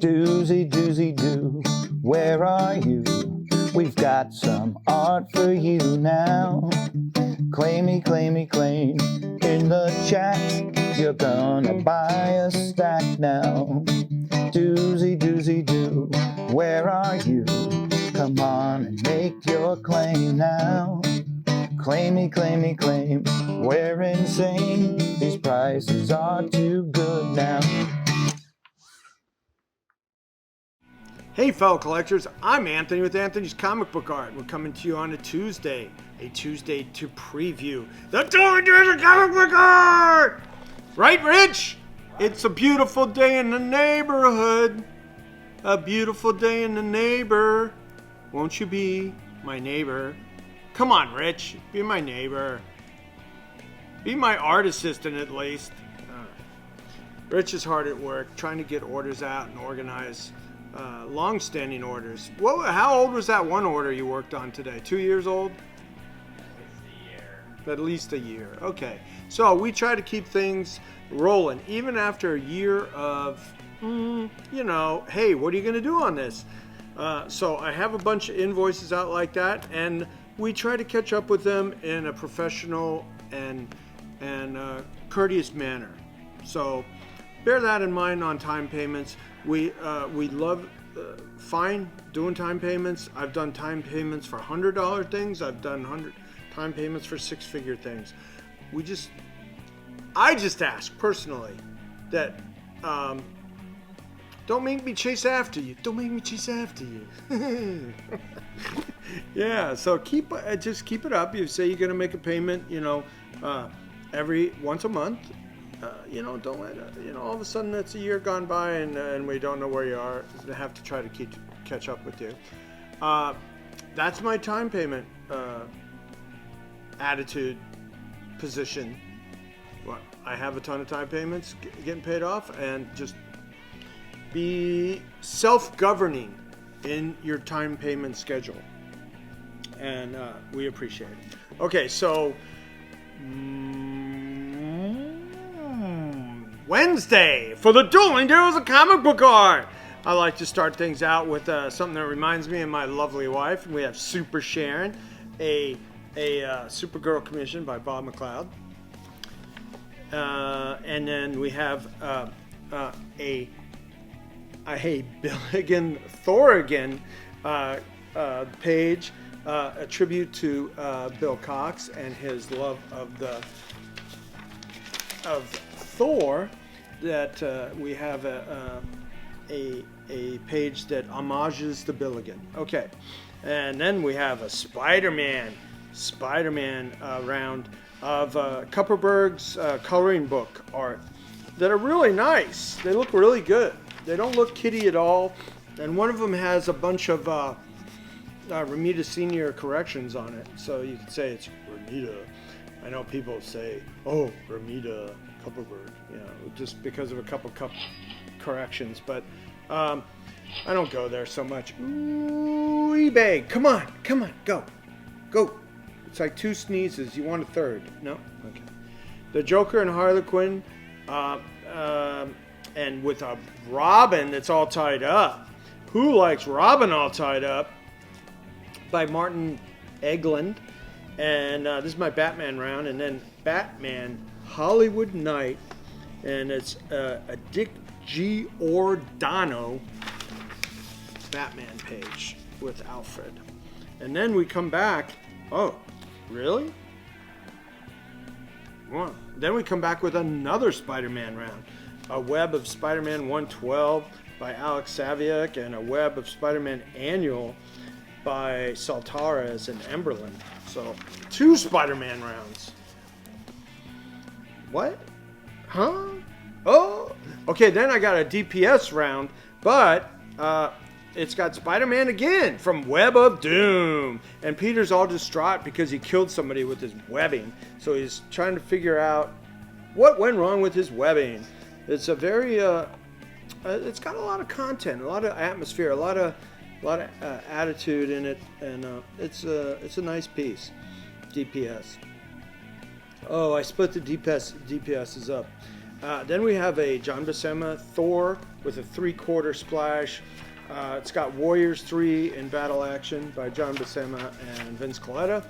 Doozy, doozy, doo, where are you? We've got some art for you now. Claimy, claimy, claim in the chat. You're gonna buy a stack now. Doozy, doozy, doo, where are you? Come on and make your claim now. Claimy, claimy, claim, we're insane. These prices are too good now. Hey fellow collectors, I'm Anthony with Anthony's Comic Book Art. We're coming to you on a Tuesday to preview the Dueling Dealers of Comic Book Art! Right, Rich? It's a beautiful day in the neighborhood. A beautiful day in the neighbor. Won't you be my neighbor? Come on, Rich, be my neighbor. Be my art assistant at least. Rich is hard at work trying to get orders out and organize long-standing orders. How old was that one order you worked on today? 2 years old? At least a year. Okay. So we try to keep things rolling, even after a year of, hey, what are you going to do on this? So I have a bunch of invoices out like that, and we try to catch up with them in a professional and courteous manner. So bear that in mind on time payments. We love fine doing time payments. I've done time payments for $100 things. I've done time payments for six-figure things. I just ask personally that don't make me chase after you. Don't make me chase after you. Yeah. So just keep it up. You say you're going to make a payment, every once a month. Don't let all of a sudden it's a year gone by and we don't know where you are. I have to try to catch up with you. That's my time payment attitude, position. I have a ton of time payments getting paid off, and just be self-governing in your time payment schedule, and we appreciate it. Okay, so Wednesday for the Dueling Dealers of Comic Book Art. I like to start things out with something that reminds me of my lovely wife. We have Super Sharon, a Supergirl commission by Bob McLeod. And then we have a Billigan Thorigan page, a tribute to Bill Cox and his love of Thor. That we have a page that homages the Billigan. Okay, and then we have a Spider-Man round of Kupperberg's coloring book art that are really nice. They look really good. They don't look kiddie at all. And one of them has a bunch of Romita Senior corrections on it. So you could say it's Romita. I know people say, oh, Romita Kupperberg, just because of a couple corrections. But I don't go there so much. Ooh, eBay. Come on, go. It's like two sneezes. You want a third? No? Okay. The Joker and Harley Quinn, and with a Robin that's all tied up. Who likes Robin all tied up? By Martin Eglund. And this is my Batman round. And then Batman Hollywood Night. And it's a Dick Giordano Batman page with Alfred. And then we come back. Oh, really? Well, then we come back with another Spider-Man round. A Web of Spider-Man 112 by Alex Saviuk, and a Web of Spider-Man Annual by Saltares and Emberlin. So, 2 Spider-Man rounds. What? Huh? Oh! Okay, then I got a DPS round, but it's got Spider-Man again from Web of Doom. And Peter's all distraught because he killed somebody with his webbing. So he's trying to figure out what went wrong with his webbing. It's a very, it's got a lot of content, a lot of atmosphere, a lot of attitude in it, and it's a nice piece. DPS. Oh, I split the DPSs up. Then we have a John Buscema Thor with a 3/4 splash. It's got Warriors 3 in Battle Action by John Buscema and Vince Colletta.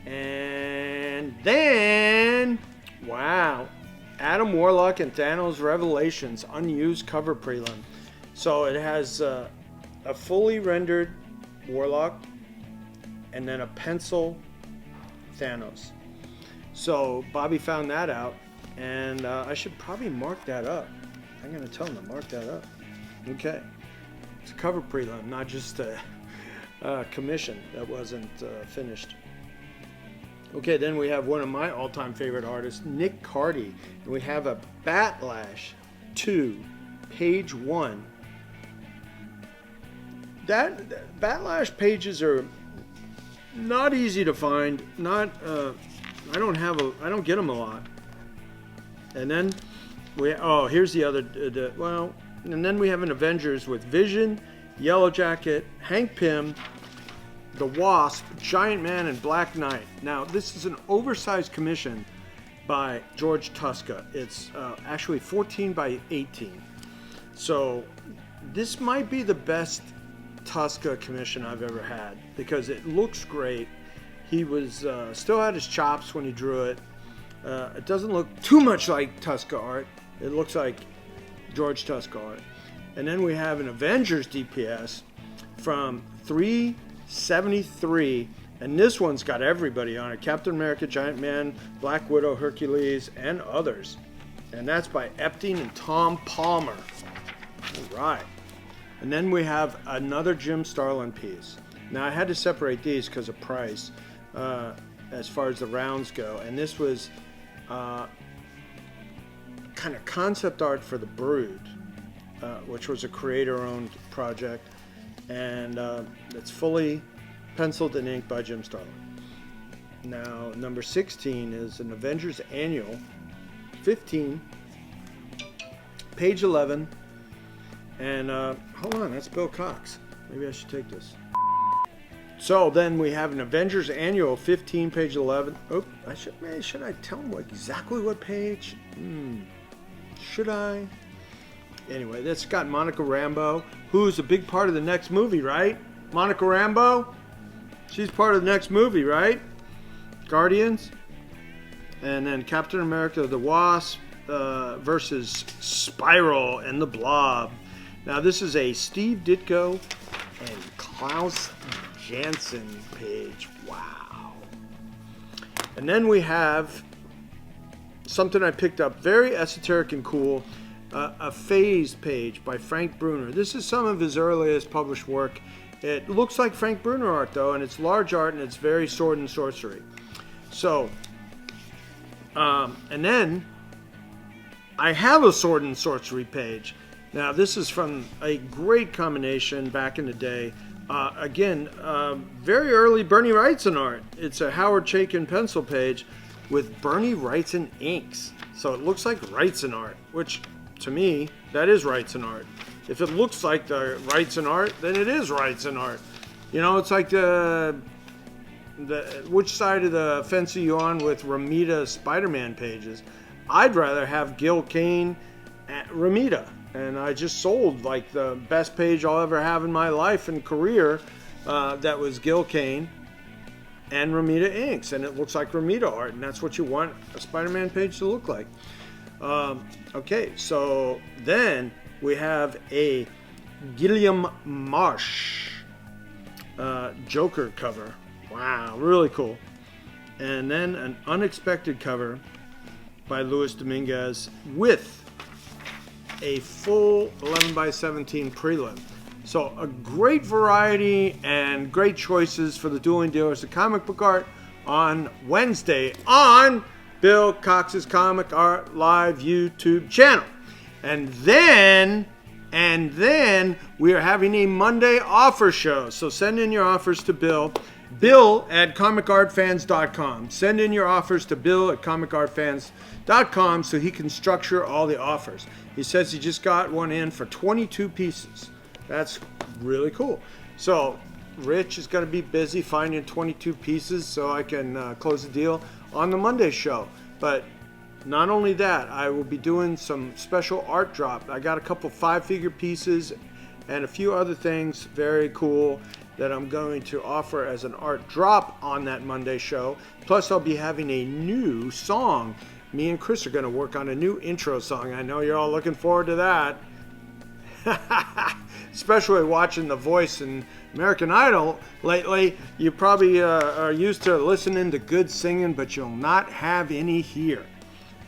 And then, wow, Adam Warlock and Thanos Revelations unused cover prelim. So it has a fully rendered Warlock and then a pencil Thanos. So Bobby found that out, and I should probably mark that up. I'm going to tell him to mark that up. Okay. It's a cover prelim, not just a commission that wasn't finished. Okay, then we have one of my all-time favorite artists, Nick Cardy, and we have a Batlash 2, page 1. That Batlash pages are not easy to find. Not I don't get them a lot. And then here's the other and then we have an Avengers with Vision, Yellow Jacket, Hank Pym, the Wasp, Giant Man, and Black Knight. Now, this is an oversized commission by George Tuska. It's actually 14 by 18. So this might be the best Tuska commission I've ever had because it looks great. He was still had his chops when he drew it. It doesn't look too much like Tuska art. It looks like George Tuska art. And then we have an Avengers DPS from 373, and this one's got everybody on it. Captain America, Giant Man, Black Widow, Hercules, and others. And that's by Epting and Tom Palmer. All right. And then we have another Jim Starlin piece. Now I had to separate these because of price as far as the rounds go. And this was kind of concept art for The Brood, which was a creator-owned project. And it's fully penciled and inked by Jim Starlin. Now, number 16 is an Avengers Annual, 15, page 11. And hold on, that's Bill Cox. Maybe I should take this. So then we have an Avengers Annual, 15, page 11. Oh, should I tell him exactly what page? Should I? Anyway, that's got Monica Rambeau, who's a big part of the next movie, right? Monica Rambeau? She's part of the next movie, right? Guardians. And then Captain America, the Wasp versus Spiral and the Blob. Now, this is a Steve Ditko and Klaus Janson page. Wow. And then we have something I picked up, very esoteric and cool, a Phase page by Frank Bruner. This is some of his earliest published work. It looks like Frank Bruner art, though, and it's large art, and it's very sword and sorcery. So, and then I have a sword and sorcery page. Now, this is from a great combination back in the day. Again, very early Bernie Wrightson art. It's a Howard Chaykin pencil page with Bernie Wrightson inks. So it looks like Wrightson art, which to me, that is Wrightson art. If it looks like the Wrightson art, then it is Wrightson art. You know, it's like which side of the fence are you on with Romita Spider-Man pages? I'd rather have Gil Kane at Romita. And I just sold like the best page I'll ever have in my life and career. That was Gil Kane and Romita inks. And it looks like Romita art. And that's what you want a Spider-Man page to look like. Okay, so then we have a Guillaume Marsh Joker cover. Wow, really cool. And then an unexpected cover by Luis Dominguez with a full 11 by 17 prelim. So a great variety and great choices for the Dueling Dealers of Comic Book Art on Wednesday on Bill Cox's Comic Art Live YouTube channel. And then we are having a Monday offer show. So send in your offers to Bill at comicartfans.com. Send in your offers to Bill at comicartfans.com so he can structure all the offers. He says he just got one in for 22 pieces. That's really cool. So Rich is going to be busy finding 22 pieces so I can close the deal on the Monday show. But Not only that, I will be doing some special art drop. I got a couple 5-figure pieces and a few other things very cool that I'm going to offer as an art drop on that Monday show. Plus, I'll be having a new song. Me and Chris are going to work on a new intro song. I know you're all looking forward to that. Especially watching The Voice and American Idol lately. You probably are used to listening to good singing, but you'll not have any here.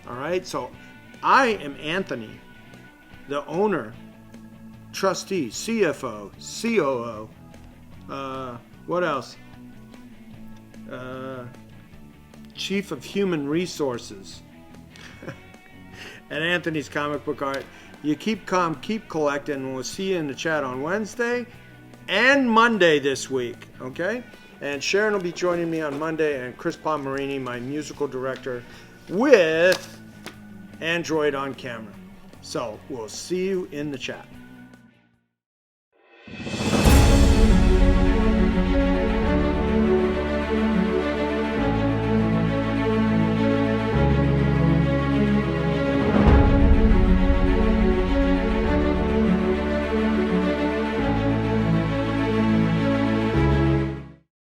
All right, so I am Anthony, the owner, trustee, CFO, COO, what else? Chief of Human Resources at Anthony's Comic Book Art. You keep calm, keep collecting, and we'll see you in the chat on Wednesday and Monday this week, okay? And Sharon will be joining me on Monday, and Chris Pomerini, my musical director, with Android on Camera. So we'll see you in the chat.